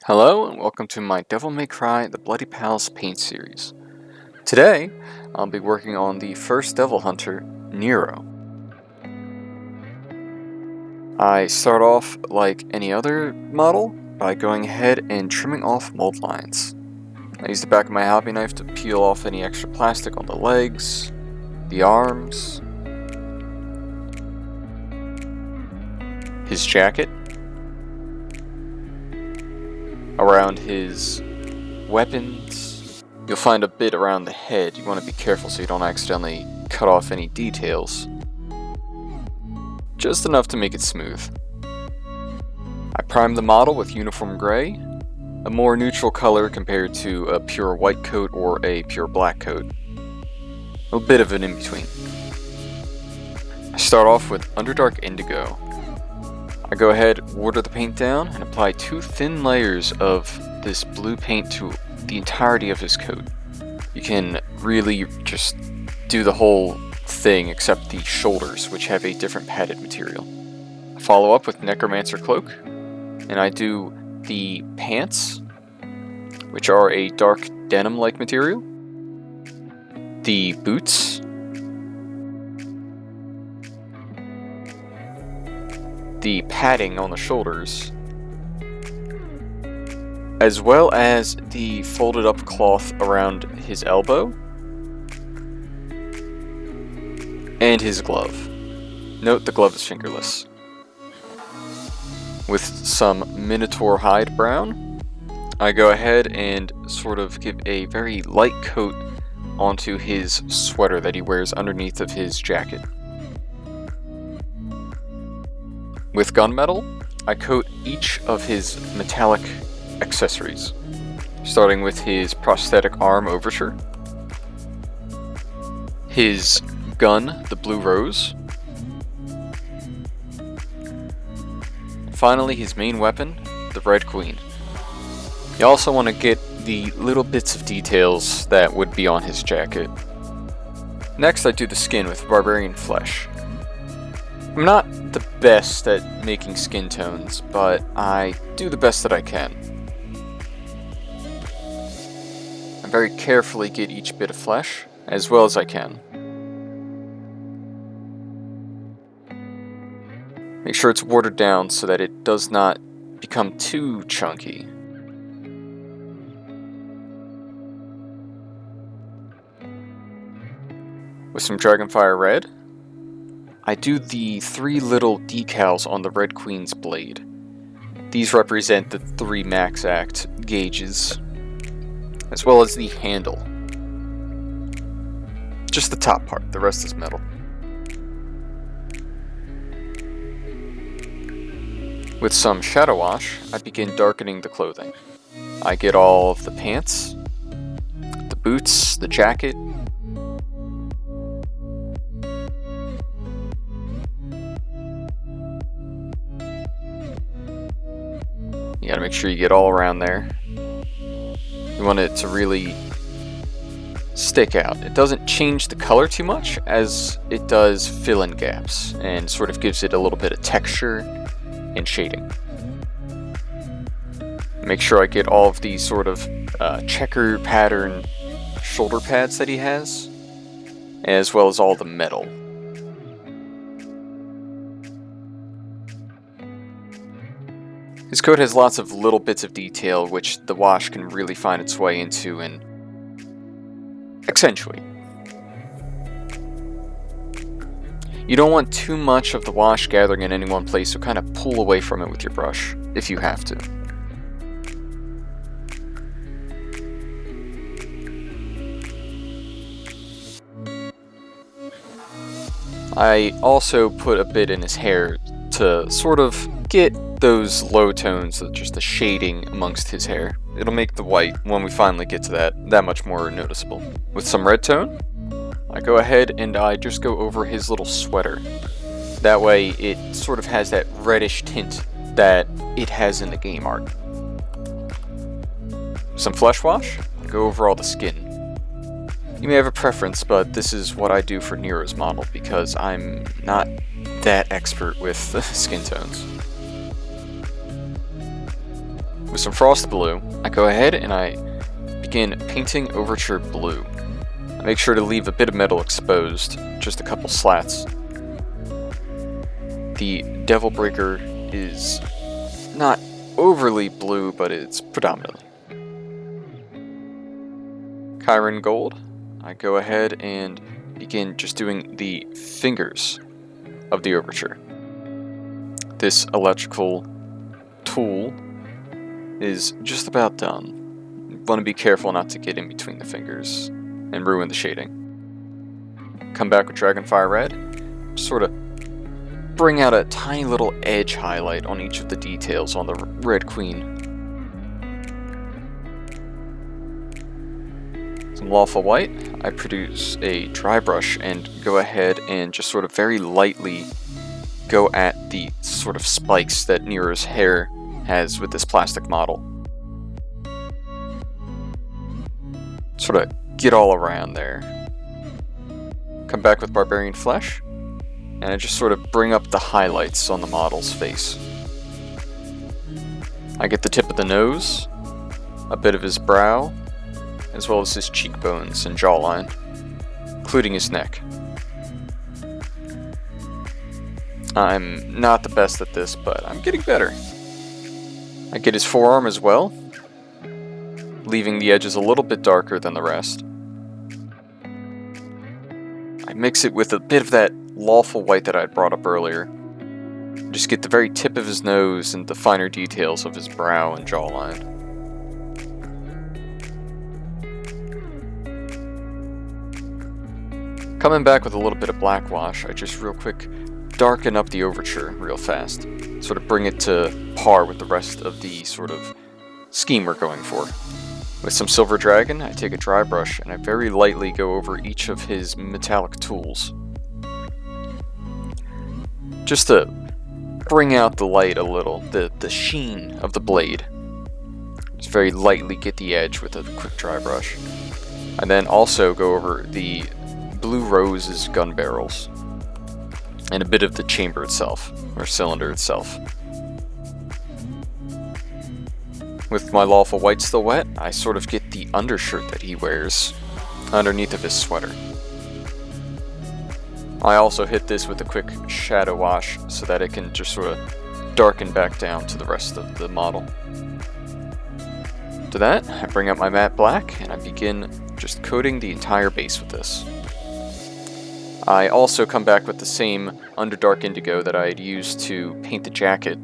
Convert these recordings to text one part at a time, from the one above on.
Hello and welcome to my Devil May Cry The Bloody Palace paint series. Today, I'll be working on the first Devil Hunter, Nero. I start off like any other model by going ahead and trimming off mold lines. I use the back of my hobby knife to peel off any extra plastic on the legs, the arms, his jacket, around his weapons. You'll find a bit around the head. You want to be careful so you don't accidentally cut off any details. Just enough to make it smooth. I prime the model with uniform gray, a more neutral color compared to a pure white coat or a pure black coat. A bit of an in-between. I start off with Underdark Indigo. I go ahead, water the paint down, and apply 2 thin layers of this blue paint to the entirety of his coat. You can really just do the whole thing except the shoulders, which have a different padded material. I follow up with Necromancer Cloak, and I do the pants, which are a dark denim-like material, the boots, the padding on the shoulders, as well as the folded up cloth around his elbow and his glove. Note the glove is fingerless. With some Minotaur hide brown, I go ahead and sort of give a very light coat onto his sweater that he wears underneath of his jacket. With gunmetal, I coat each of his metallic accessories, starting with his prosthetic arm overture, his gun, the blue rose, finally his main weapon, the red queen. You also want to get the little bits of details that would be on his jacket. Next I do the skin with barbarian flesh. I'm not the best at making skin tones, but I do the best that I can. I very carefully get each bit of flesh, as well as I can. Make sure it's watered down so that it does not become too chunky. With some Dragonfire Red, I do the 3 little decals on the Red Queen's blade. These represent the 3 max act gauges, as well as the handle. Just the top part, the rest is metal. With some Shadow Wash, I begin darkening the clothing. I get all of the pants, the boots, the jacket, you gotta make sure you get all around there. You want it to really stick out. It doesn't change the color too much as it does fill in gaps and sort of gives it a little bit of texture and shading. Make sure I get all of these sort of checker pattern shoulder pads that he has, as well as all the metal. His coat has lots of little bits of detail which the wash can really find its way into and accentuate. You don't want too much of the wash gathering in any one place, so kind of pull away from it with your brush if you have to. I also put a bit in his hair to sort of get those low tones, just the shading amongst his hair. It'll make the white, when we finally get to that much more noticeable. With some red tone, I go ahead and I just go over his little sweater. That way it sort of has that reddish tint that it has in the game art. Some flesh wash, I go over all the skin. You may have a preference, but this is what I do for Nero's model because I'm not that expert with skin tones. With some frosted blue, I go ahead and I begin painting overture blue. I make sure to leave a bit of metal exposed, just a couple slats. The Devil Breaker is not overly blue, but it's predominantly. Chiron Gold, I go ahead and begin just doing the fingers of the overture. This electrical tool is just about done. You want to be careful not to get in between the fingers and ruin the shading. Come back with Dragonfire Red, sort of bring out a tiny little edge highlight on each of the details on the Red Queen. Some Lawful White, I produce a dry brush and go ahead and just sort of very lightly go at the sort of spikes that Nero's hair has with this plastic model. Sort of get all around there. Come back with Barbarian Flesh, and I just sort of bring up the highlights on the model's face. I get the tip of the nose, a bit of his brow, as well as his cheekbones and jawline, including his neck. I'm not the best at this, but I'm getting better. I get his forearm as well, leaving the edges a little bit darker than the rest. I mix it with a bit of that Lawful White that I had brought up earlier. Just get the very tip of his nose and the finer details of his brow and jawline. Coming back with a little bit of black wash, I just real quick darken up the overture real fast. Sort of bring it to par with the rest of the sort of scheme we're going for. With some Silver Dragon, I take a dry brush and I very lightly go over each of his metallic tools. Just to bring out the light a little, the sheen of the blade. Just very lightly get the edge with a quick dry brush. And then also go over the Blue Rose's gun barrels. And a bit of the chamber itself, or cylinder itself. With my Lawful White still wet, I sort of get the undershirt that he wears underneath of his sweater. I also hit this with a quick shadow wash so that it can just sort of darken back down to the rest of the model. To that, I bring out my matte black and I begin just coating the entire base with this. I also come back with the same Underdark Indigo that I had used to paint the jacket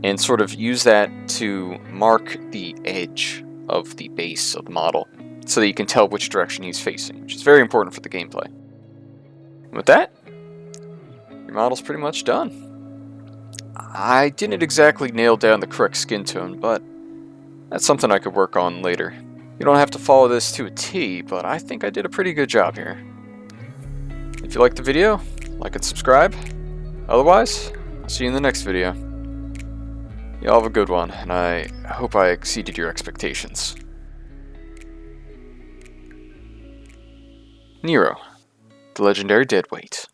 and sort of use that to mark the edge of the base of the model so that you can tell which direction he's facing, which is very important for the gameplay. And with that, your model's pretty much done. I didn't exactly nail down the correct skin tone, but that's something I could work on later. You don't have to follow this to a T, but I think I did a pretty good job here. If you liked the video, like and subscribe. Otherwise, I'll see you in the next video. Y'all have a good one, and I hope I exceeded your expectations. Nero, the legendary deadweight.